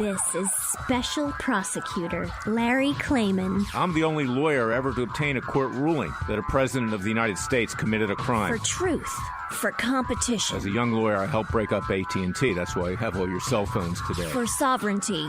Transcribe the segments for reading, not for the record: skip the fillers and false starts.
This is Special Prosecutor Larry Klayman. I'm the only lawyer ever to obtain a court ruling that a president of the United States committed a crime. For truth. For competition. As a young lawyer, I helped break up AT&T. That's why you have all your cell phones today. For sovereignty.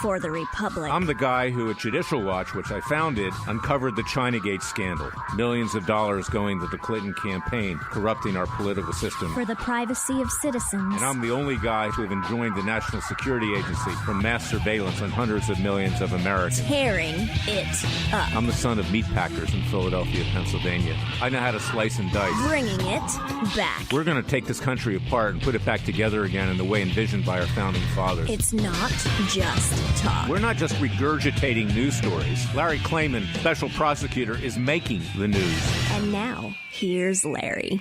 For the Republic. I'm the guy who, at Judicial Watch, which I founded, uncovered the Chinagate scandal. Millions of dollars going to the Clinton campaign, corrupting our political system. For the privacy of citizens. And I'm the only guy to have enjoined the National Security Agency from mass surveillance on hundreds of millions of Americans. Tearing it up. I'm the son of meat packers in Philadelphia, Pennsylvania. I know how to slice and dice. Bringing it back. We're going to take this country apart and put it back together again in the way envisioned by our founding fathers. It's not just talk. We're not just regurgitating news stories. Larry Klayman, special prosecutor, is making the news. And now, here's Larry.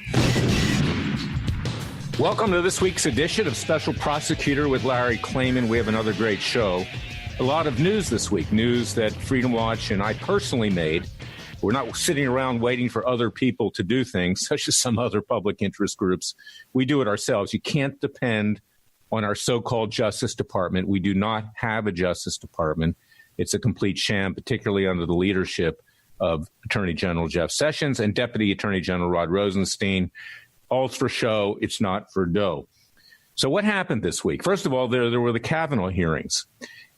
Welcome to this week's edition of Special Prosecutor with Larry Klayman. We have another great show. A lot of news this week, news that Freedom Watch and I personally made. We're not sitting around waiting for other people to do things, such as some other public interest groups. We do it ourselves. You can't depend on our so-called Justice Department. We do not have a Justice Department. It's a complete sham, particularly under the leadership of Attorney General Jeff Sessions and Deputy Attorney General Rod Rosenstein. All's for show. It's not for dough. So what happened this week? First of all, there were the Kavanaugh hearings.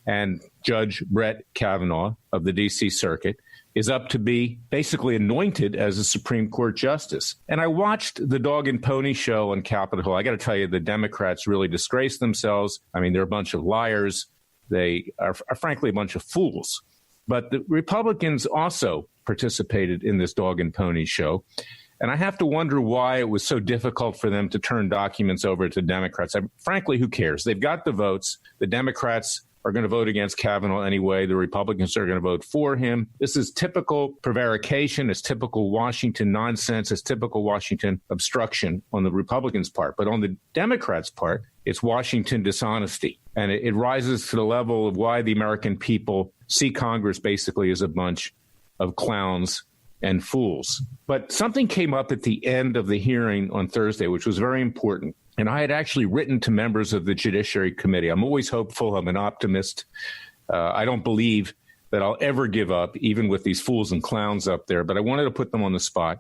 And Judge Brett Kavanaugh of the D.C. Circuit is up to be basically anointed as a Supreme Court justice. And I watched the dog and pony show on Capitol Hill. I got to tell you, the Democrats really disgraced themselves. I mean, they're a bunch of liars. They are frankly a bunch of fools. But the Republicans also participated in this dog and pony show. And I have to wonder why it was so difficult for them to turn documents over to Democrats. Frankly, who cares? They've got the votes. The Democrats are going to vote against Kavanaugh anyway. The Republicans are going to vote for him. This is typical prevarication. It's typical Washington nonsense. It's typical Washington obstruction on the Republicans' part. But on the Democrats' part, it's Washington dishonesty. And it rises to the level of why the American people see Congress basically as a bunch of clowns and fools. But something came up at the end of the hearing on Thursday, which was very important. And I had actually written to members of the Judiciary Committee. I'm always hopeful. I'm an optimist. I don't believe that I'll ever give up, even with these fools and clowns up there. But I wanted to put them on the spot.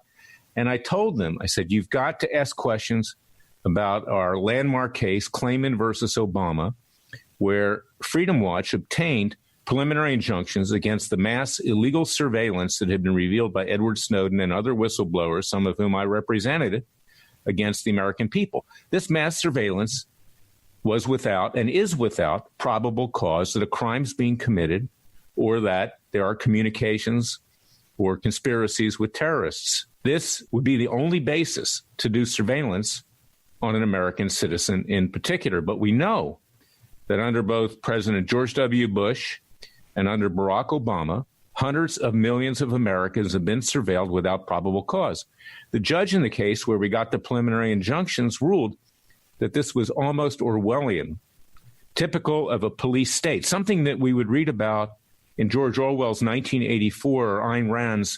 And I told them, I said, you've got to ask questions about our landmark case, Klayman versus Obama, where Freedom Watch obtained preliminary injunctions against the mass illegal surveillance that had been revealed by Edward Snowden and other whistleblowers, some of whom I represented, against the American people. This mass surveillance was without and is without probable cause that a crime is being committed or that there are communications or conspiracies with terrorists. This would be the only basis to do surveillance on an American citizen in particular. But we know that under both President George W. Bush and under Barack Obama, hundreds of millions of Americans have been surveilled without probable cause. The judge in the case where we got the preliminary injunctions ruled that this was almost Orwellian, typical of a police state, something that we would read about in George Orwell's 1984 or Ayn Rand's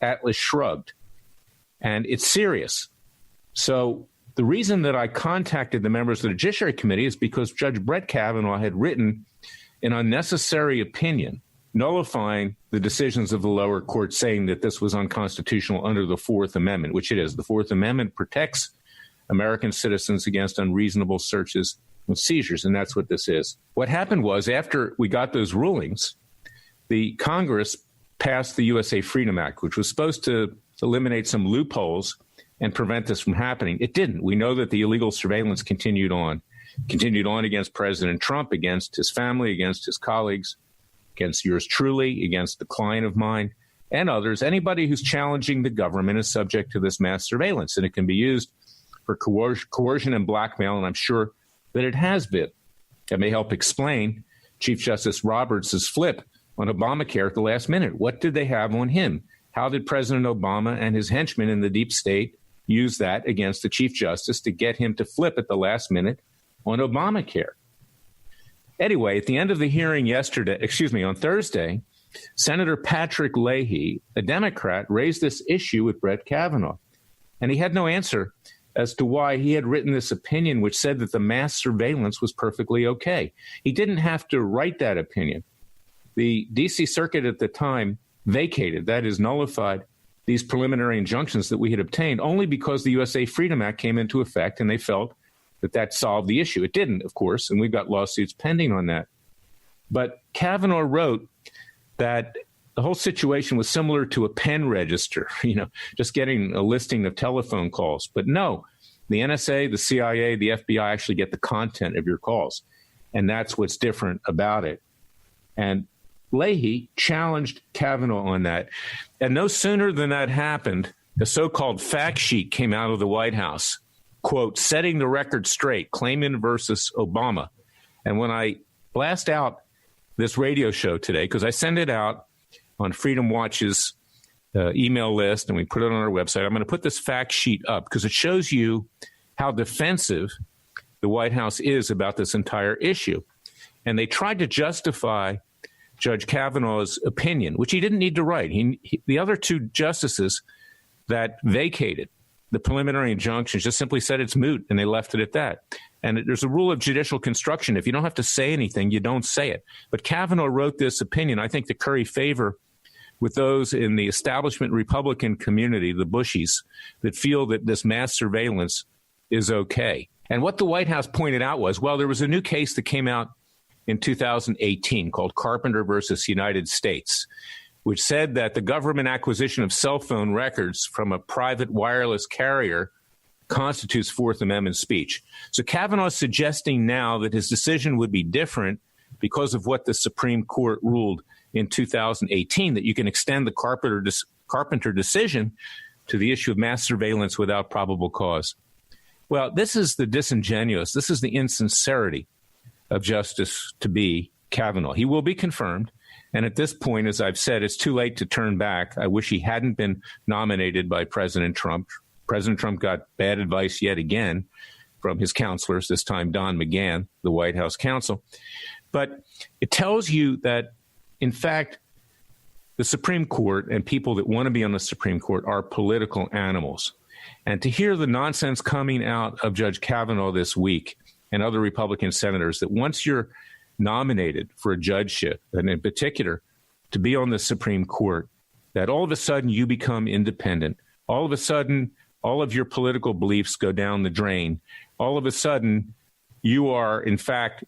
Atlas Shrugged. And it's serious. So the reason that I contacted the members of the Judiciary Committee is because Judge Brett Kavanaugh had written an unnecessary opinion nullifying the decisions of the lower court, saying that this was unconstitutional under the Fourth Amendment, which it is. The Fourth Amendment protects American citizens against unreasonable searches and seizures, and that's what this is. What happened was, after we got those rulings, the Congress passed the USA Freedom Act, which was supposed to eliminate some loopholes and prevent this from happening. It didn't. We know that the illegal surveillance continued on against President Trump, against his family, against his colleagues, against yours truly, against a client of mine, and others. Anybody who's challenging the government is subject to this mass surveillance, and it can be used for coercion and blackmail, and I'm sure that it has been. That may help explain Chief Justice Roberts' flip on Obamacare at the last minute. What did they have on him? How did President Obama and his henchmen in the deep state use that against the Chief Justice to get him to flip at the last minute on Obamacare? Anyway, at the end of the hearing on Thursday, Senator Patrick Leahy, a Democrat, raised this issue with Brett Kavanaugh, and he had no answer. as to why he had written this opinion which said that the mass surveillance was perfectly okay. He didn't have to write that opinion. The D.C. Circuit at the time vacated, that is, nullified, these preliminary injunctions that we had obtained only because the USA Freedom Act came into effect, and they felt that that solved the issue. It didn't, of course, and we've got lawsuits pending on that. But Kavanaugh wrote that the whole situation was similar to a pen register, just getting a listing of telephone calls. But no, the NSA, the CIA, the FBI actually get the content of your calls. And that's what's different about it. And Leahy challenged Kavanaugh on that. And no sooner than that happened, the so-called fact sheet came out of the White House, quote, setting the record straight, Klayman versus Obama. And when I blast out this radio show today, because I send it out on Freedom Watch's email list, and we put it on our website, I'm going to put this fact sheet up because it shows you how defensive the White House is about this entire issue. And they tried to justify Judge Kavanaugh's opinion, which he didn't need to write. The other two justices that vacated the preliminary injunctions just simply said it's moot, and they left it at that. And there's a rule of judicial construction. If you don't have to say anything, you don't say it. But Kavanaugh wrote this opinion, I think, to curry favor with those in the establishment Republican community, the Bushies, that feel that this mass surveillance is okay. And what the White House pointed out was, well, there was a new case that came out in 2018 called Carpenter versus United States, which said that the government acquisition of cell phone records from a private wireless carrier constitutes Fourth Amendment speech. So Kavanaugh is suggesting now that his decision would be different because of what the Supreme Court ruled in 2018, that you can extend the Carpenter decision to the issue of mass surveillance without probable cause. Well, this is the disingenuous, this is the insincerity of Justice-to-be Kavanaugh. He will be confirmed. And at this point, as I've said, it's too late to turn back. I wish he hadn't been nominated by President Trump. President Trump got bad advice yet again from his counselors, this time Don McGahn, the White House counsel. But it tells you that, in fact, the Supreme Court and people that want to be on the Supreme Court are political animals. And to hear the nonsense coming out of Judge Kavanaugh this week and other Republican senators, that once you're nominated for a judgeship, and in particular to be on the Supreme Court, that all of a sudden you become independent. All of a sudden, all of your political beliefs go down the drain. All of a sudden, you are, in fact,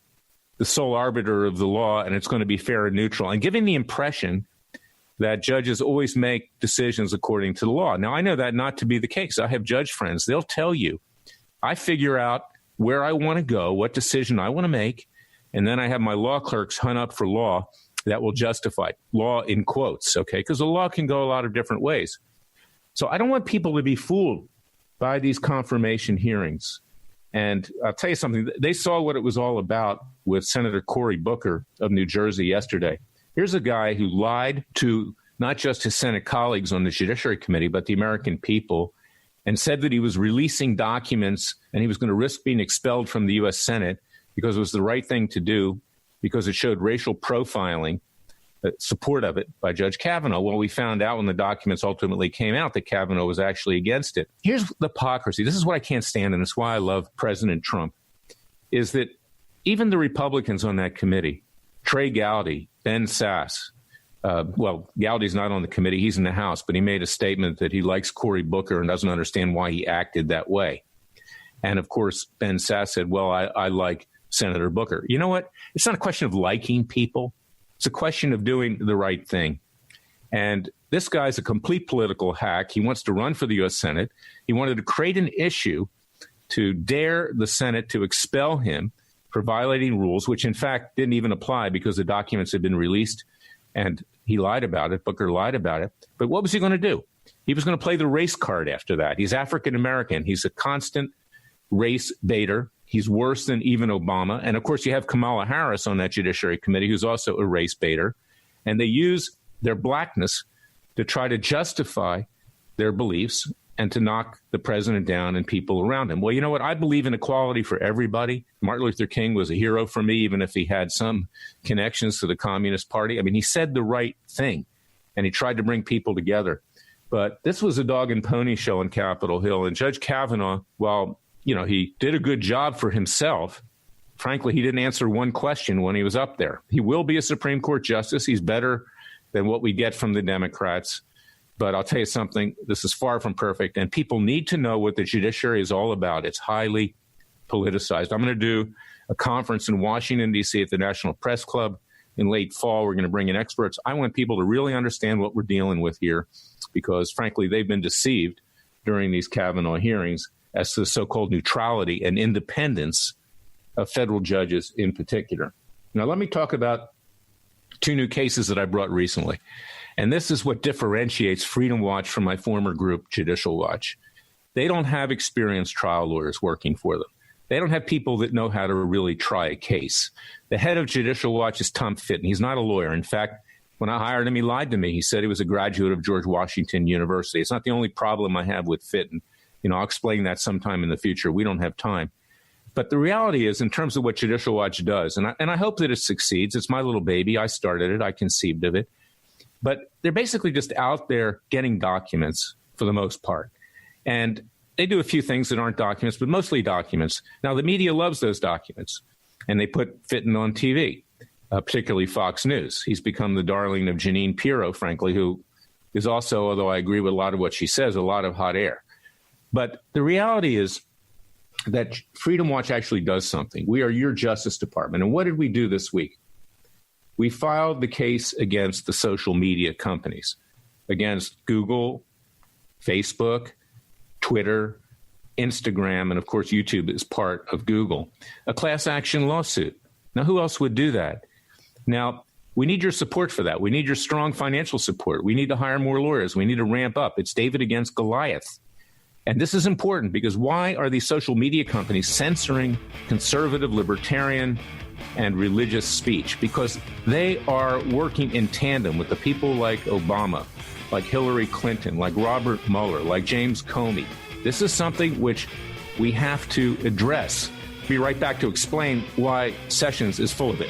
the sole arbiter of the law, and it's going to be fair and neutral, and giving the impression that judges always make decisions according to the law. Now, I know that not to be the case. I have judge friends. They'll tell you, I figure out where I want to go, what decision I want to make, and then I have my law clerks hunt up for law that will justify it. Law in quotes, okay? Because the law can go a lot of different ways. So I don't want people to be fooled by these confirmation hearings. And I'll tell you something. They saw what it was all about with Senator Cory Booker of New Jersey yesterday. Here's a guy who lied to not just his Senate colleagues on the Judiciary Committee, but the American people, and said that he was releasing documents and he was going to risk being expelled from the U.S. Senate because it was the right thing to do, because it showed racial profiling, support of it by Judge Kavanaugh. Well, we found out when the documents ultimately came out that Kavanaugh was actually against it. Here's the hypocrisy. This is what I can't stand, and it's why I love President Trump, is that even the Republicans on that committee, Trey Gowdy, Ben Sasse, Gowdy's not on the committee, he's in the House, but he made a statement that he likes Cory Booker and doesn't understand why he acted that way. And of course, Ben Sasse said, well, I like Senator Booker. You know what? It's not a question of liking people. It's a question of doing the right thing. And this guy's a complete political hack. He wants to run for the U.S. Senate. He wanted to create an issue to dare the Senate to expel him for violating rules, which in fact didn't even apply because the documents had been released and he lied about it. Booker lied about it. But what was he going to do? He was going to play the race card after that. He's African American. He's a constant race baiter. He's worse than even Obama. And, of course, you have Kamala Harris on that Judiciary Committee, who's also a race baiter. And they use their blackness to try to justify their beliefs and to knock the president down and people around him. Well, you know what? I believe in equality for everybody. Martin Luther King was a hero for me, even if he had some connections to the Communist Party. I mean, he said the right thing, and he tried to bring people together. But this was a dog and pony show on Capitol Hill. And Judge Kavanaugh, while, he did a good job for himself, frankly, he didn't answer one question when he was up there. He will be a Supreme Court justice. He's better than what we get from the Democrats. But I'll tell you something, this is far from perfect. And people need to know what the judiciary is all about. It's highly politicized. I'm going to do a conference in Washington, D.C. at the National Press Club in late fall. We're going to bring in experts. I want people to really understand what we're dealing with here because, frankly, they've been deceived during these Kavanaugh hearings as to the so-called neutrality and independence of federal judges in particular. Now, let me talk about two new cases that I brought recently. And this is what differentiates Freedom Watch from my former group, Judicial Watch. They don't have experienced trial lawyers working for them. They don't have people that know how to really try a case. The head of Judicial Watch is Tom Fitton. He's not a lawyer. In fact, when I hired him, he lied to me. He said he was a graduate of George Washington University. It's not the only problem I have with Fitton. I'll explain that sometime in the future. We don't have time. But the reality is, in terms of what Judicial Watch does, and I hope that it succeeds. It's my little baby. I started it. I conceived of it. But they're basically just out there getting documents for the most part. And they do a few things that aren't documents, but mostly documents. Now, the media loves those documents, and they put Fitton on TV, particularly Fox News. He's become the darling of Jeanine Pirro, frankly, who is also, although I agree with a lot of what she says, a lot of hot air. But the reality is that Freedom Watch actually does something. We are your Justice Department. And what did we do this week? We filed the case against the social media companies, against Google, Facebook, Twitter, Instagram, and of course, YouTube is part of Google, a class action lawsuit. Now, who else would do that? Now, we need your support for that. We need your strong financial support. We need to hire more lawyers. We need to ramp up. It's David against Goliath. And this is important because why are these social media companies censoring conservative, libertarian, and religious speech? Because they are working in tandem with the people like Obama, like Hillary Clinton, like Robert Mueller, like James Comey. This is something which we have to address. Be right back to explain why Sessions is full of it.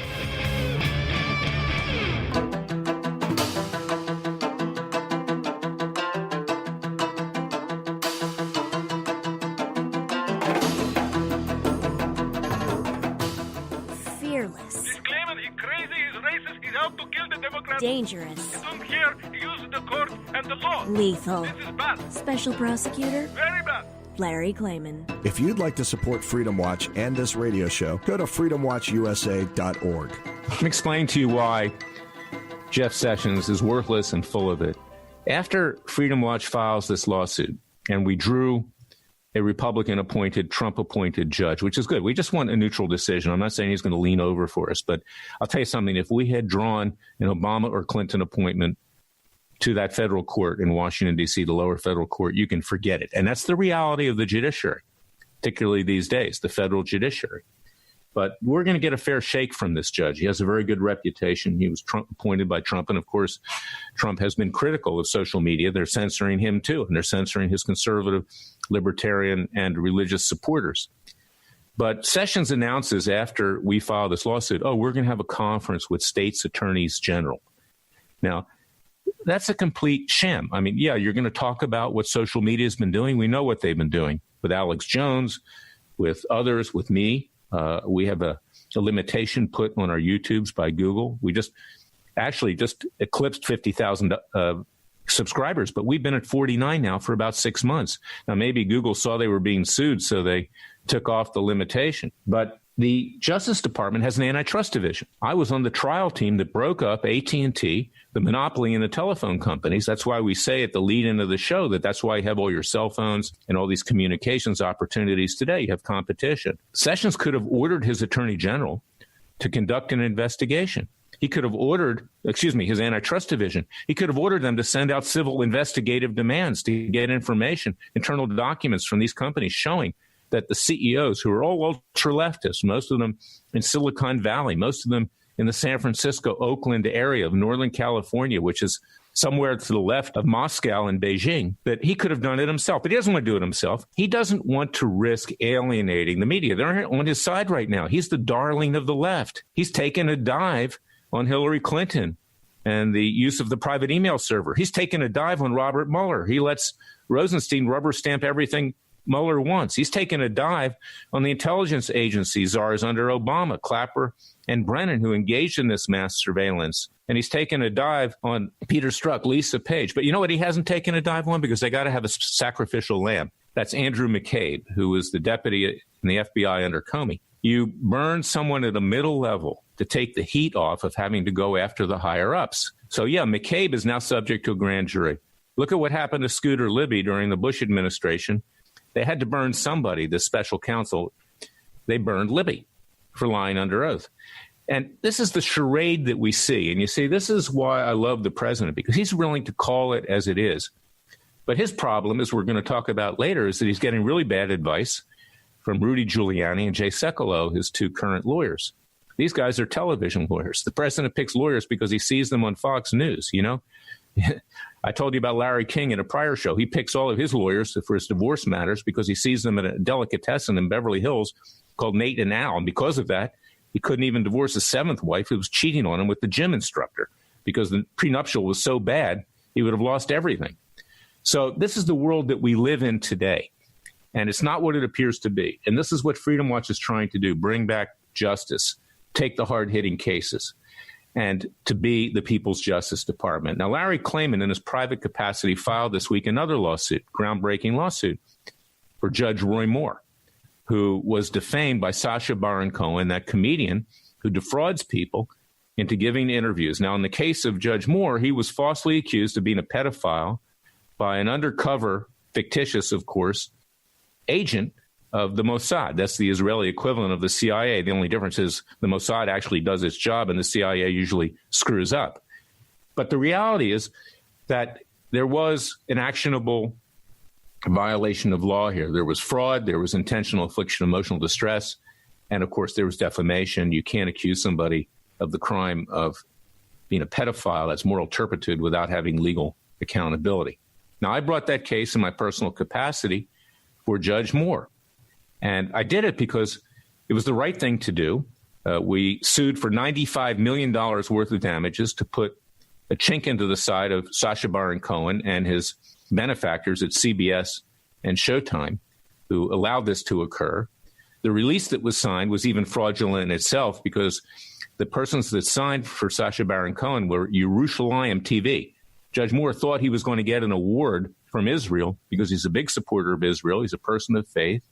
Dangerous. You don't hear? Use the court and the law. Lethal. This is bad. Special prosecutor. Very bad. Larry Klayman. If you'd like to support Freedom Watch and this radio show, go to freedomwatchusa.org. Let me explain to you why Jeff Sessions is worthless and full of it. After Freedom Watch files this lawsuit, and we drew a Republican-appointed, Trump-appointed judge, which is good. We just want a neutral decision. I'm not saying he's going to lean over for us, but I'll tell you something. If we had drawn an Obama or Clinton appointment to that federal court in Washington, D.C., the lower federal court, you can forget it. And that's the reality of the judiciary, particularly these days, the federal judiciary. But we're going to get a fair shake from this judge. He has a very good reputation. He was appointed by Trump. And, of course, Trump has been critical of social media. They're censoring him, too, and they're censoring his conservative, libertarian, and religious supporters. But Sessions announces after we file this lawsuit, we're going to have a conference with states' attorneys general. Now, that's a complete sham. I mean, yeah, you're going to talk about what social media has been doing. We know what they've been doing with Alex Jones, with others, with me. We have a limitation put on our YouTubes by Google. We just eclipsed 50,000 subscribers, but we've been at 49 now for about 6 months. Now, maybe Google saw they were being sued, so they took off the limitation. But the Justice Department has an antitrust division. I was on the trial team that broke up AT&T, the monopoly in the telephone companies. That's why we say at the lead-in of the show that's why you have all your cell phones and all these communications opportunities today. You have competition. Sessions could have ordered his attorney general to conduct an investigation. He could have ordered, his antitrust division. He could have ordered them to send out civil investigative demands to get information, internal documents from these companies showing that the CEOs, who are all ultra-leftists, most of them in Silicon Valley, most of them in the San Francisco, Oakland area of Northern California, which is somewhere to the left of Moscow and Beijing, that he could have done it himself. But he doesn't want to do it himself. He doesn't want to risk alienating the media. They're on his side right now. He's the darling of the left. He's taken a dive on Hillary Clinton and the use of the private email server. He's taken a dive on Robert Mueller. He lets Rosenstein rubber stamp everything Mueller wants. He's taken a dive on the intelligence agency czars under Obama, Clapper and Brennan, who engaged in this mass surveillance. And he's taken a dive on Peter Strzok, Lisa Page. But you know what he hasn't taken a dive on? Because they got to have a sacrificial lamb. That's Andrew McCabe, who was the deputy in the FBI under Comey. You burn someone at a middle level to take the heat off of having to go after the higher-ups. So, yeah, McCabe is now subject to a grand jury. Look at what happened to Scooter Libby during the Bush administration. They had to burn somebody, the special counsel. They burned Libby for lying under oath. And this is the charade that we see. And you see, this is why I love the president, because he's willing to call it as it is. But his problem, as we're going to talk about later, is that he's getting really bad advice from Rudy Giuliani and Jay Sekulow, his two current lawyers. These guys are television lawyers. The president picks lawyers because he sees them on Fox News, you know? I told you about Larry King in a prior show. He picks all of his lawyers for his divorce matters because he sees them at a delicatessen in Beverly Hills called Nate and Al. And because of that, he couldn't even divorce his seventh wife who was cheating on him with the gym instructor because the prenuptial was so bad, he would have lost everything. So this is the world that we live in today, and it's not what it appears to be. And this is what Freedom Watch is trying to do, bring back justice, take the hard-hitting cases, and to be the People's Justice Department. Now, Larry Klayman, in his private capacity, filed this week another lawsuit, groundbreaking lawsuit, for Judge Roy Moore, who was defamed by Sacha Baron Cohen, that comedian who defrauds people into giving interviews. Now, in the case of Judge Moore, he was falsely accused of being a pedophile by an undercover, fictitious, of course, agent of the Mossad. That's the Israeli equivalent of the CIA. The only difference is the Mossad actually does its job and the CIA usually screws up. But the reality is that there was an actionable violation of law here. There was fraud, there was intentional infliction of emotional distress, and of course there was defamation. You can't accuse somebody of the crime of being a pedophile, that's moral turpitude, without having legal accountability. Now, I brought that case in my personal capacity for Judge Moore. And I did it because it was the right thing to do. We sued for $95 million worth of damages to put a chink into the side of Sacha Baron Cohen and his benefactors at CBS and Showtime, who allowed this to occur. The release that was signed was even fraudulent in itself because the persons that signed for Sacha Baron Cohen were Yerushalayim TV. Judge Moore thought he was going to get an award from Israel because he's a big supporter of Israel. He's a person of faith.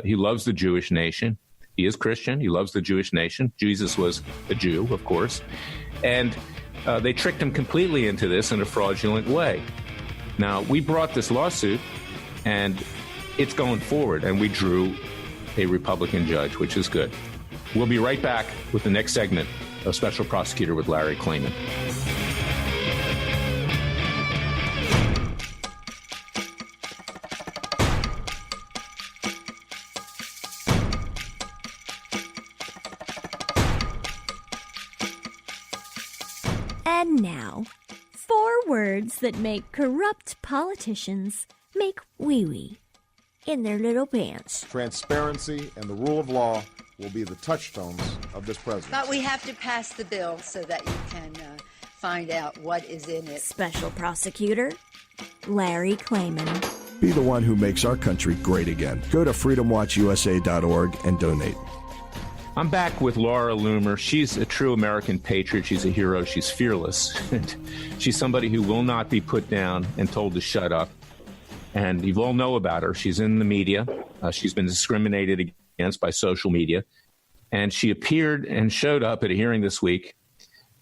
He loves the Jewish nation. He is Christian. He loves the Jewish nation. Jesus was a Jew, of course. And they tricked him completely into this in a fraudulent way. Now, we brought this lawsuit, and it's going forward, and we drew a Republican judge, which is good. We'll be right back with the next segment of Special Prosecutor with Larry Klayman. And now, 4 words that make corrupt politicians make wee-wee in their little pants. Transparency and the rule of law will be the touchstones of this presidency. But we have to pass the bill so that you can find out what is in it. Special Prosecutor Larry Klayman. Be the one who makes our country great again. Go to freedomwatchusa.org and donate. I'm back with Laurel Wimmer. She's a true American patriot. She's a hero. She's fearless. She's somebody who will not be put down and told to shut up. And you all know about her. She's in the media. She's been discriminated against by social media. And she appeared and showed up at a hearing this week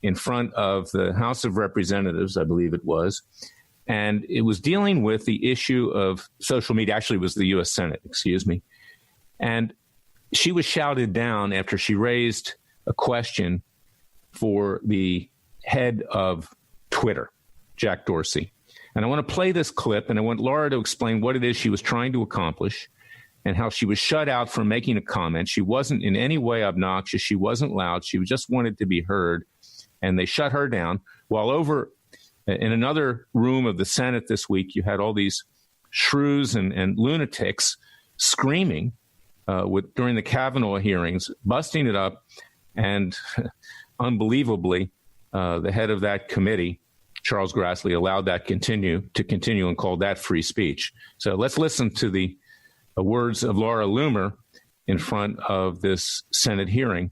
in front of the House of Representatives, I believe it was. And it was dealing with the issue of social media. Actually, it was the U.S. Senate, excuse me. And she was shouted down after she raised a question for the head of Twitter, Jack Dorsey. And I want to play this clip, and I want Laura to explain what it is she was trying to accomplish and how she was shut out from making a comment. She wasn't in any way obnoxious. She wasn't loud. She just wanted to be heard, and they shut her down. While over in another room of the Senate this week, you had all these shrews and lunatics screaming during the Kavanaugh hearings, busting it up, and unbelievably, the head of that committee, Charles Grassley, allowed that to continue and called that free speech. So let's listen to the words of Laurel Wimmer in front of this Senate hearing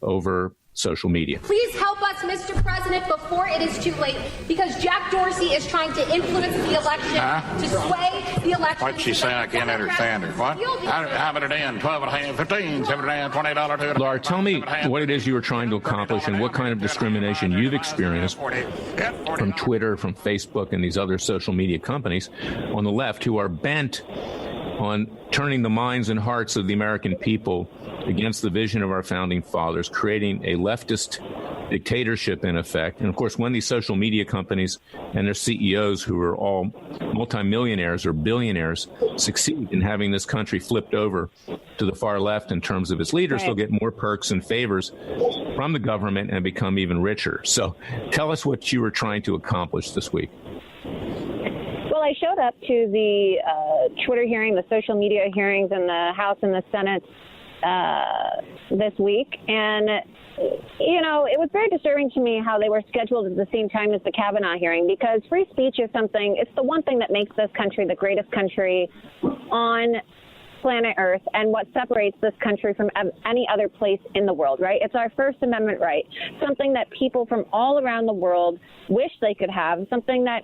over social media. Please help us, Mr. President, before it is too late, because Jack Dorsey is trying to influence the election, to sway the election. What'd she say? I can't understand her. What? How about it in? 12 and a half, 15, 7 and a half, $20. Laura, tell me what it is you were trying to accomplish and what kind of discrimination you've experienced from Twitter, from Facebook, and these other social media companies on the left who are bent on turning the minds and hearts of the American people against the vision of our founding fathers, creating a leftist dictatorship in effect. And of course, when these social media companies and their CEOs, who are all multimillionaires or billionaires, succeed in having this country flipped over to the far left in terms of its leaders, they'll get more perks and favors from the government and become even richer. So tell us what you were trying to accomplish this week. Well, I showed up to the Twitter hearing, the social media hearings in the House and the Senate this week. And, you know, it was very disturbing to me how they were scheduled at the same time as the Kavanaugh hearing, because free speech is something, it's the one thing that makes this country the greatest country on planet Earth and what separates this country from any other place in the world, right? It's our First Amendment right, something that people from all around the world wish they could have, something that,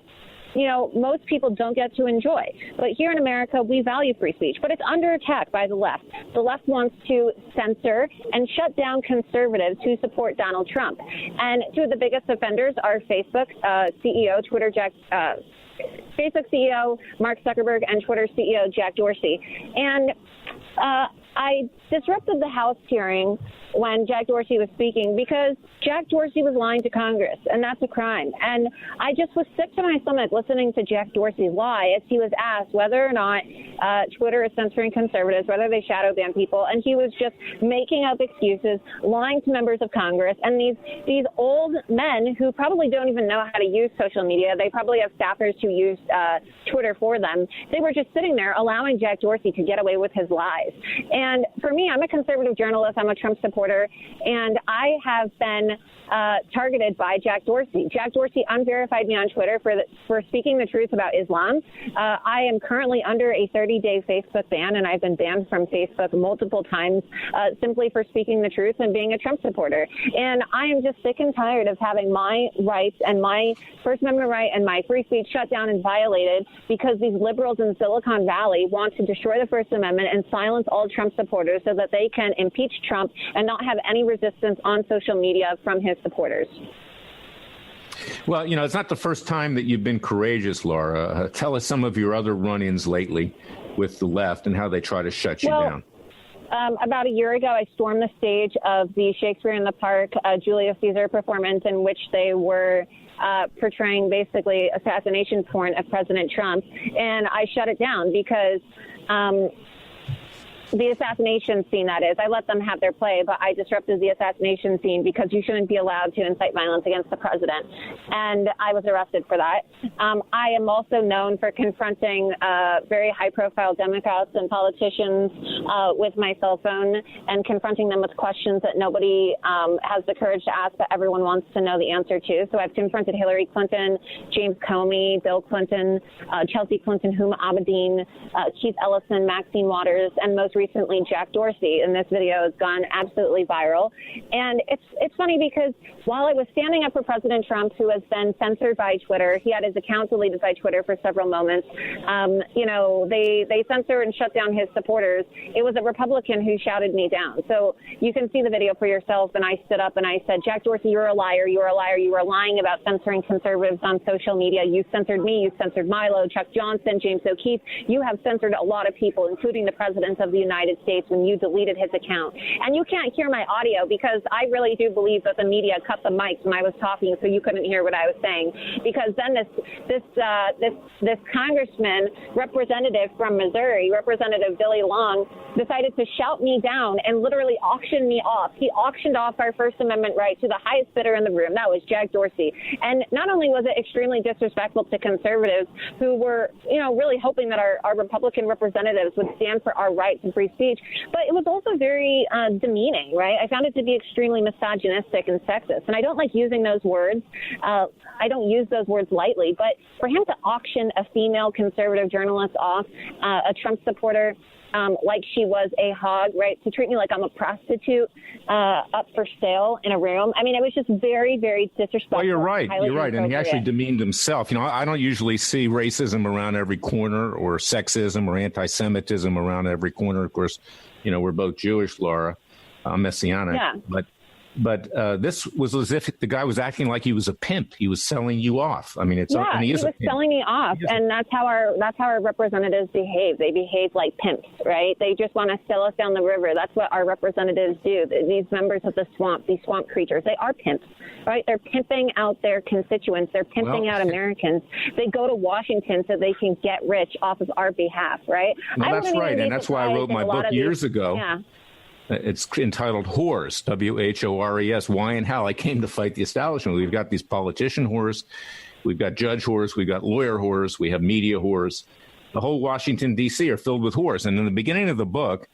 you know, most people don't get to enjoy. But here in America, we value free speech, but it's under attack by the left. The left wants to censor and shut down conservatives who support Donald Trump. And two of the biggest offenders are Facebook CEO, Facebook CEO Mark Zuckerberg and Twitter CEO Jack Dorsey. And I disrupted the House hearing when Jack Dorsey was speaking because Jack Dorsey was lying to Congress, and that's a crime. And I just was sick to my stomach listening to Jack Dorsey lie as he was asked whether or not Twitter is censoring conservatives, whether they shadow ban people, and he was just making up excuses, lying to members of Congress. And these old men who probably don't even know how to use social media, they probably have staffers who use Twitter for them, they were just sitting there allowing Jack Dorsey to get away with his lies. And for me, I'm a conservative journalist, I'm a Trump supporter, and I have been targeted by Jack Dorsey. Jack Dorsey unverified me on Twitter for speaking the truth about Islam. I am currently under a 30-day Facebook ban, and I've been banned from Facebook multiple times simply for speaking the truth and being a Trump supporter. And I am just sick and tired of having my rights and my First Amendment right and my free speech shut down and violated because these liberals in Silicon Valley want to destroy the First Amendment and silence all Trump supporters so that they can impeach Trump and not have any resistance on social media from his supporters. Well, you know, it's not the first time that you've been courageous, Laura. Tell us some of your other run-ins lately with the left and how they try to shut you down. About a year ago, I stormed the stage of the Shakespeare in the Park Julius Caesar performance in which they were portraying basically assassination porn of President Trump. And I shut it down because the assassination scene, that is. I let them have their play, but I disrupted the assassination scene because you shouldn't be allowed to incite violence against the president. And I was arrested for that. I am also known for confronting very high-profile Democrats and politicians with my cell phone and confronting them with questions that nobody has the courage to ask, but everyone wants to know the answer to. So I've confronted Hillary Clinton, James Comey, Bill Clinton, Chelsea Clinton, Huma Abedin, Keith Ellison, Maxine Waters, and most recently Jack Dorsey, and this video has gone absolutely viral. And it's funny because while I was standing up for President Trump, who has been censored by Twitter, he had his account deleted by Twitter for several moments. They censor and shut down his supporters. It was a Republican who shouted me down. So you can see the video for yourself. And I stood up and I said, Jack Dorsey, you're a liar. You're a liar. You are lying about censoring conservatives on social media. You censored me. You censored Milo, Chuck Johnson, James O'Keefe. You have censored a lot of people, including the president of the United States, when you deleted his account. And you can't hear my audio because I really do believe that the media cut the mics when I was talking so you couldn't hear what I was saying. Because then this congressman, representative from Missouri, Representative Billy Long, decided to shout me down and literally auction me off. He auctioned off our First Amendment right to the highest bidder in the room. That was Jack Dorsey. And not only was it extremely disrespectful to conservatives who were, really hoping that our Republican representatives would stand for our right to free speech. But it was also very demeaning, right? I found it to be extremely misogynistic and sexist. And I don't like using those words. I don't use those words lightly. But for him to auction a female conservative journalist off, a Trump supporter, like she was a hog, right? To treat me like I'm a prostitute up for sale in a room. I mean, it was just very, very disrespectful. Well, you're right. You're right. And he actually demeaned himself. You know, I don't usually see racism around every corner or sexism or anti-Semitism around every corner. Of course, you know, we're both Jewish, Laura. I'm Messianic. Yeah. But this was as if the guy was acting like he was a pimp. He was selling you off. I mean, and he was selling me off, and that's how our representatives behave. They behave like pimps, right? They just want to sell us down the river. That's what our representatives do. These members of the swamp, these swamp creatures, they are pimps, right? They're pimping out their constituents. They're pimping out Americans. They go to Washington so they can get rich off of our behalf, right? Well, that's right, and that's why I wrote my book years ago. Yeah. It's entitled Whores, W-H-O-R-E-S, Why and How I Came to Fight the Establishment. We've got these politician whores, we've got judge whores, we've got lawyer whores, we have media whores. The whole Washington, D.C. are filled with whores. And in the beginning of the book,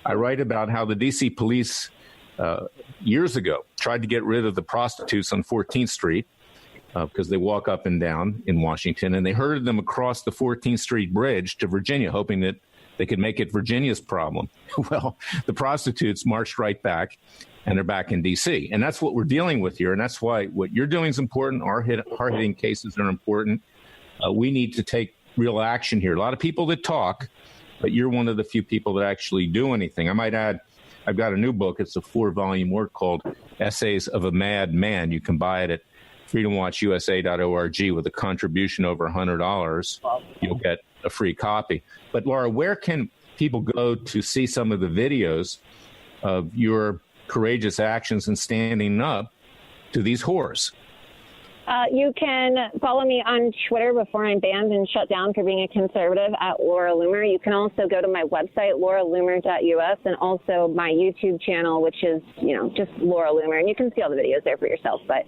I write about how the D.C. police years ago tried to get rid of the prostitutes on 14th Street because they walk up and down in Washington, and they herded them across the 14th Street Bridge to Virginia, hoping that they could make it Virginia's problem. Well, the prostitutes marched right back, and they're back in D.C. And that's what we're dealing with here. And that's why what you're doing is important. Our hard-hitting cases are important. We need to take real action here. A lot of people that talk, but you're one of the few people that actually do anything. I might add, I've got a new book. It's a 4-volume work called Essays of a Mad Man. You can buy it at freedomwatchusa.org with a contribution over $100. You'll get a free copy. But Laura, where can people go to see some of the videos of your courageous actions in standing up to these whores? You can follow me on Twitter before I'm banned and shut down for being a conservative at Laurel Wimmer. You can also go to my website, laurelloomer.us, and also my YouTube channel, which is, just Laurel Wimmer. And you can see all the videos there for yourself. But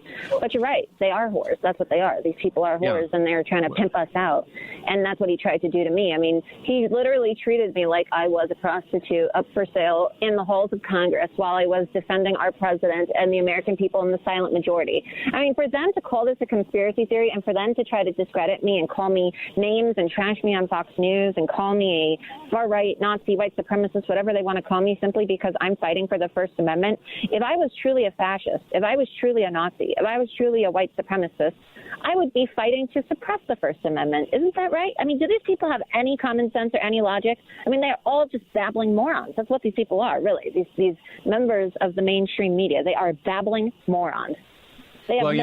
you're right. They are whores. That's what they are. These people are whores, and they're trying to pimp us out. And that's what he tried to do to me. I mean, he literally treated me like I was a prostitute up for sale in the halls of Congress while I was defending our president and the American people in the silent majority. I mean, for them to call this a conspiracy theory and for them to try to discredit me and call me names and trash me on Fox News and call me a far-right Nazi, white supremacist, whatever they want to call me, simply because I'm fighting for the First Amendment. If I was truly a fascist, if I was truly a Nazi, if I was truly a white supremacist, I would be fighting to suppress the First Amendment. Isn't that right? I mean, do these people have any common sense or any logic? I mean, they're all just babbling morons. That's what these people are, really. These members of the mainstream media, they are babbling morons. Well, I'll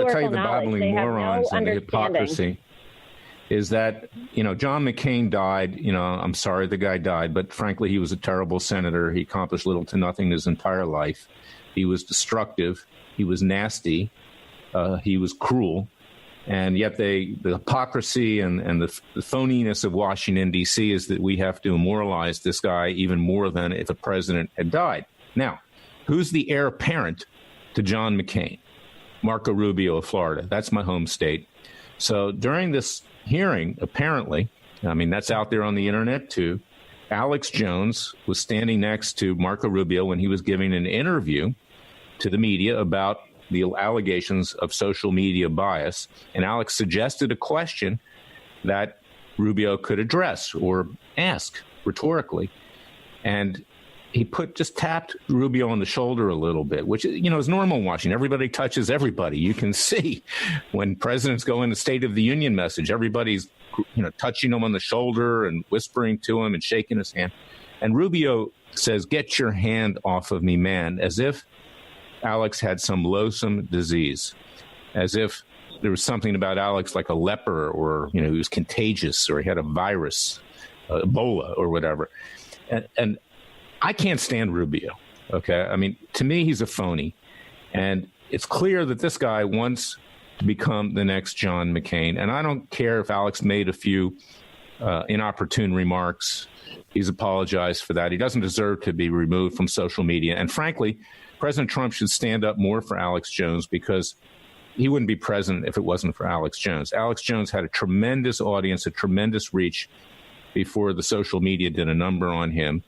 tell you the babbling morons and the hypocrisy is that, John McCain died. I'm sorry the guy died, but frankly, he was a terrible senator. He accomplished little to nothing his entire life. He was destructive. He was nasty. He was cruel. And yet the hypocrisy and the phoniness of Washington, D.C. is that we have to immortalize this guy even more than if a president had died. Now, who's the heir apparent to John McCain? Marco Rubio of Florida. That's my home state. So during this hearing, apparently, that's out there on the internet too, Alex Jones was standing next to Marco Rubio when he was giving an interview to the media about the allegations of social media bias. And Alex suggested a question that Rubio could address or ask rhetorically. And he just tapped Rubio on the shoulder a little bit, which, is normal in Washington. Everybody touches everybody. You can see when presidents go in the State of the Union message, everybody's, touching him on the shoulder and whispering to him and shaking his hand. And Rubio says, "Get your hand off of me, man," as if Alex had some loathsome disease, as if there was something about Alex like a leper or, he was contagious or he had a virus, Ebola or whatever. And I can't stand Rubio, okay? To me, he's a phony. And it's clear that this guy wants to become the next John McCain. And I don't care if Alex made a few inopportune remarks. He's apologized for that. He doesn't deserve to be removed from social media. And frankly, President Trump should stand up more for Alex Jones because he wouldn't be president if it wasn't for Alex Jones. Alex Jones had a tremendous audience, a tremendous reach before the social media did a number on him.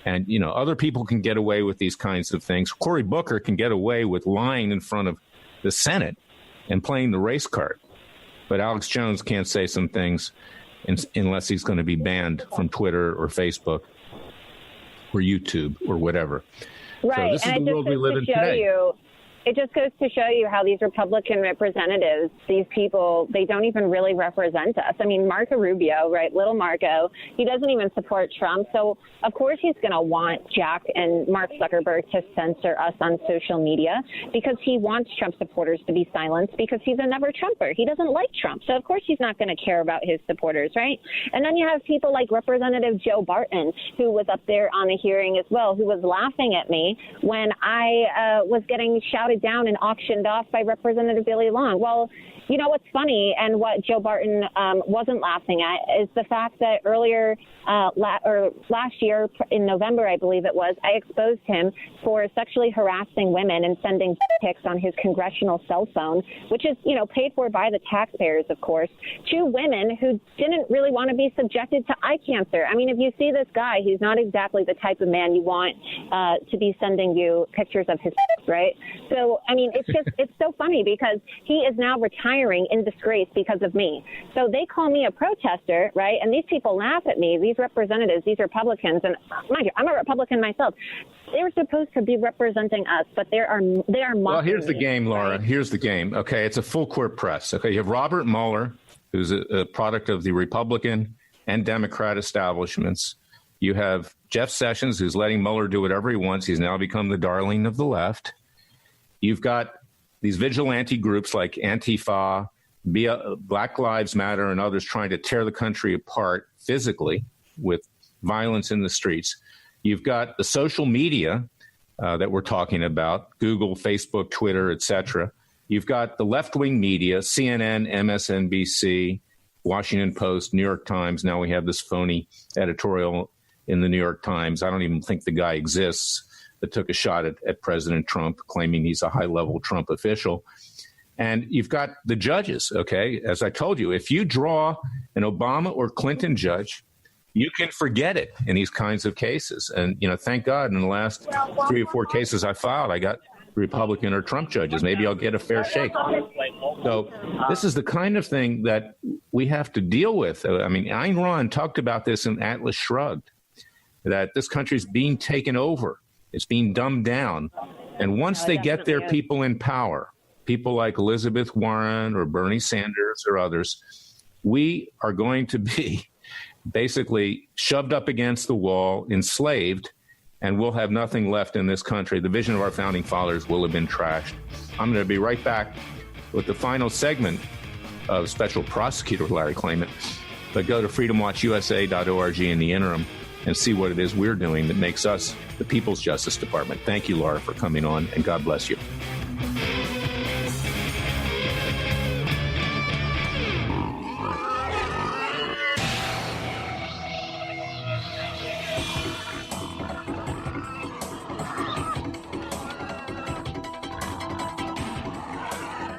And, other people can get away with these kinds of things. Cory Booker can get away with lying in front of the Senate and playing the race card. But Alex Jones can't say some things unless he's going to be banned from Twitter or Facebook or YouTube or whatever. Right. So this is the world we live in today. It just goes to show you how these Republican representatives, these people, they don't even really represent us. I mean, Marco Rubio, right, little Marco, he doesn't even support Trump. So, of course, he's going to want Jack and Mark Zuckerberg to censor us on social media because he wants Trump supporters to be silenced because he's a never-Trumper. He doesn't like Trump. So, of course, he's not going to care about his supporters, right? And then you have people like Representative Joe Barton, who was up there on the hearing as well, who was laughing at me when I was getting shouted down and auctioned off by Representative Billy Long. Well, you know what's funny and what Joe Barton wasn't laughing at is the fact that earlier last year in November, I believe it was, I exposed him for sexually harassing women and sending pics on his congressional cell phone, which is, paid for by the taxpayers, of course, to women who didn't really want to be subjected to eye cancer. I mean, if you see this guy, he's not exactly the type of man you want to be sending you pictures of his, right? So, I mean, it's so funny because he is now retiring in disgrace because of me. So they call me a protester, right? And these people laugh at me, these representatives, these Republicans, and mind you, I'm a Republican myself. They're supposed to be representing us, but they are mocking. Well, here's the game, Laura. Right? Here's the game. Okay, it's a full court press. Okay, you have Robert Mueller, who's a product of the Republican and Democrat establishments. You have Jeff Sessions, who's letting Mueller do whatever he wants. He's now become the darling of the left. You've got these vigilante groups like Antifa, Black Lives Matter, and others trying to tear the country apart physically with violence in the streets. You've got the social media that we're talking about, Google, Facebook, Twitter, etc. You've got the left-wing media, CNN, MSNBC, Washington Post, New York Times. Now we have this phony editorial in the New York Times. I don't even think the guy exists that took a shot at President Trump, claiming he's a high-level Trump official. And you've got the judges, okay? As I told you, if you draw an Obama or Clinton judge, you can forget it in these kinds of cases. And, thank God in the last 3 or 4 cases I filed, I got Republican or Trump judges. Maybe I'll get a fair shake. So this is the kind of thing that we have to deal with. I mean, Ayn Rand talked about this in Atlas Shrugged, that this country is being taken over. It's being dumbed down. And once they get their people in power, people like Elizabeth Warren or Bernie Sanders or others, we are going to be basically shoved up against the wall, enslaved, and we'll have nothing left in this country. The vision of our founding fathers will have been trashed. I'm going to be right back with the final segment of Special Prosecutor Larry Klayman. But go to freedomwatchusa.org in the interim and see what it is we're doing that makes us the People's Justice Department. Thank you, Laura, for coming on, and God bless you.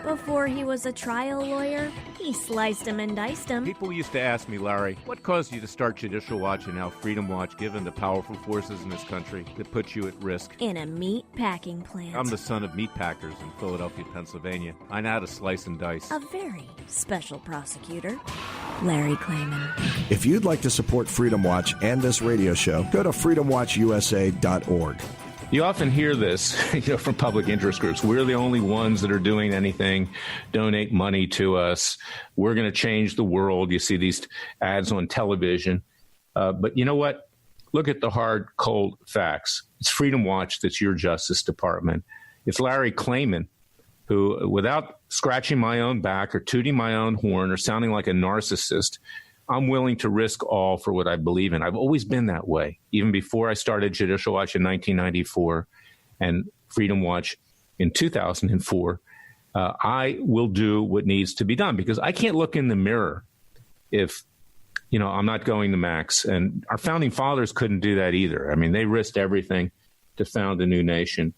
Before he was a trial lawyer, he sliced him and diced him. People used to ask me, Larry, what caused you to start Judicial Watch and now Freedom Watch, given the powerful forces in this country that put you at risk? In a meat packing plant. I'm the son of meat packers in Philadelphia, Pennsylvania. I know how to slice and dice. A very special prosecutor, Larry Klayman. If you'd like to support Freedom Watch and this radio show, go to freedomwatchusa.org. You often hear this, from public interest groups. We're the only ones that are doing anything. Donate money to us. We're going to change the world. You see these ads on television. But you know what? Look at the hard, cold facts. It's Freedom Watch that's your Justice Department. It's Larry Klayman, who, without scratching my own back or tooting my own horn or sounding like a narcissist, I'm willing to risk all for what I believe in. I've always been that way, even before I started Judicial Watch in 1994 and Freedom Watch in 2004. I will do what needs to be done because I can't look in the mirror if, I'm not going the max. And our founding fathers couldn't do that either. I mean, they risked everything to found a new nation.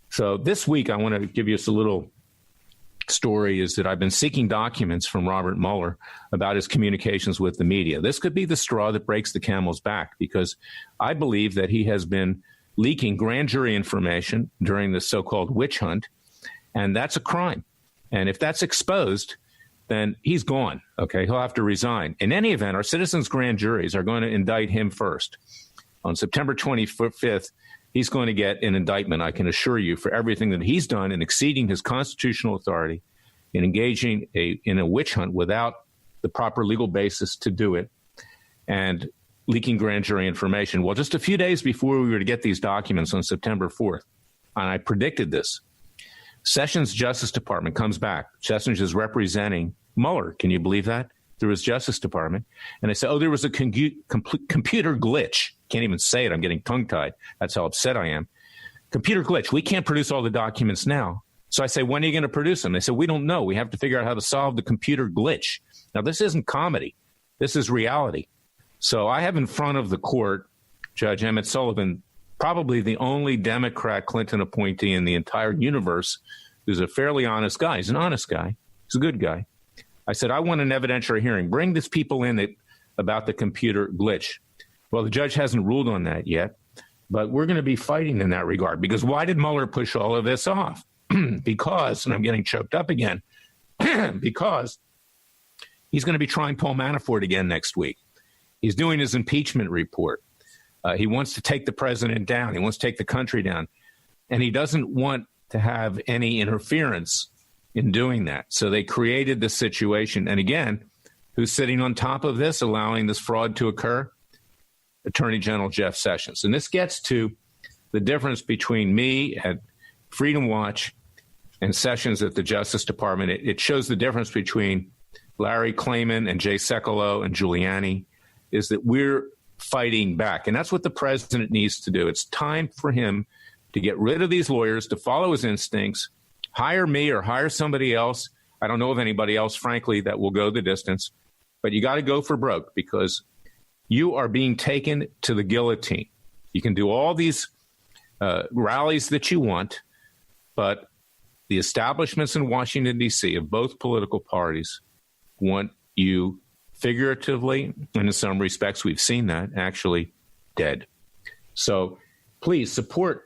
So this week, I want to give you a little story is that I've been seeking documents from Robert Mueller about his communications with the media. This could be the straw that breaks the camel's back, because I believe that he has been leaking grand jury information during the so-called witch hunt, and that's a crime. And if that's exposed, then he's gone, okay? He'll have to resign. In any event, our citizens' grand juries are going to indict him first. On September 25th, he's going to get an indictment, I can assure you, for everything that he's done in exceeding his constitutional authority, in engaging in a witch hunt without the proper legal basis to do it, and leaking grand jury information. Well, just a few days before we were to get these documents on September 4th, and I predicted this, Sessions' Justice Department comes back. Sessions is representing Mueller. Can you believe that? Through his Justice Department. And they say, there was a computer glitch. Can't even say it. I'm getting tongue-tied. That's how upset I am. Computer glitch. We can't produce all the documents now. So I say, when are you going to produce them? They say, we don't know. We have to figure out how to solve the computer glitch. Now, this isn't comedy. This is reality. So I have in front of the court Judge Emmett Sullivan, probably the only Democrat Clinton appointee in the entire universe who's a fairly honest guy. He's an honest guy. He's a good guy. I said, I want an evidentiary hearing. Bring these people in about the computer glitch. Well, the judge hasn't ruled on that yet, but we're going to be fighting in that regard. Because why did Mueller push all of this off? Because, and I'm getting choked up again, because he's going to be trying Paul Manafort again next week. He's doing his impeachment report. He wants to take the president down. He wants to take the country down. And he doesn't want to have any interference in doing that. So they created this situation. And again, who's sitting on top of this, allowing this fraud to occur? Attorney General Jeff Sessions. And this gets to the difference between me at Freedom Watch and Sessions at the Justice Department. It shows the difference between Larry Klayman and Jay Sekulow and Giuliani, is that we're fighting back. And that's what the president needs to do. It's time for him to get rid of these lawyers, to follow his instincts, hire me or hire somebody else. I don't know of anybody else, frankly, that will go the distance. But you got to go for broke, because you are being taken to the guillotine. You can do all these rallies that you want, but the establishments in Washington, D.C. of both political parties want you figuratively, and in some respects we've seen that, actually dead. So please support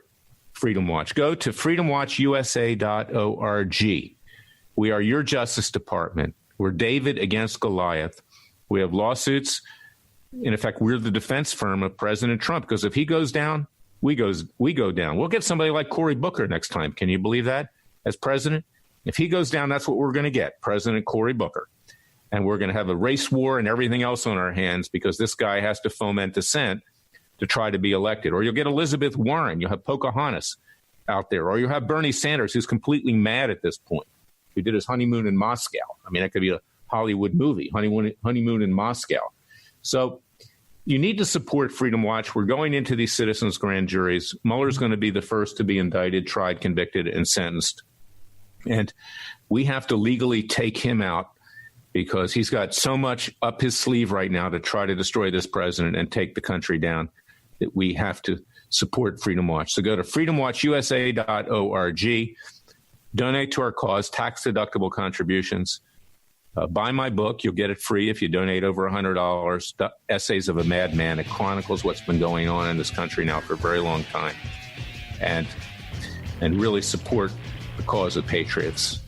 Freedom Watch. Go to freedomwatchusa.org. We are your Justice Department. We're David against Goliath. We have lawsuits. In effect, we're the defense firm of President Trump, because if he goes down, we go down. We'll get somebody like Cory Booker next time. Can you believe that? As president? If he goes down, that's what we're going to get, President Cory Booker. And we're going to have a race war and everything else on our hands, because this guy has to foment dissent to try to be elected. Or you'll get Elizabeth Warren. You'll have Pocahontas out there. Or you'll have Bernie Sanders, who's completely mad at this point, who did his honeymoon in Moscow. I mean, that could be a Hollywood movie, honeymoon in Moscow. So you need to support Freedom Watch. We're going into these citizens' grand juries. Mueller's going to be the first to be indicted, tried, convicted, and sentenced. And we have to legally take him out, because he's got so much up his sleeve right now to try to destroy this president and take the country down, that we have to support Freedom Watch. So go to freedomwatchusa.org, donate to our cause, tax-deductible contributions. Buy my book. You'll get it free if you donate over $100, Essays of a Madman. It chronicles what's been going on in this country now for a very long time, and really support the cause of patriots.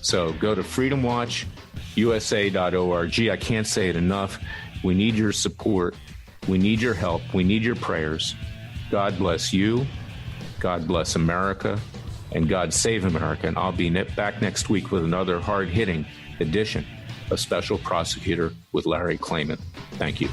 So go to freedomwatchusa.org. I can't say it enough. We need your support. We need your help. We need your prayers. God bless you. God bless America. And God save America. And I'll be back next week with another hard-hitting edition of Special Prosecutor with Larry Klayman. Thank you.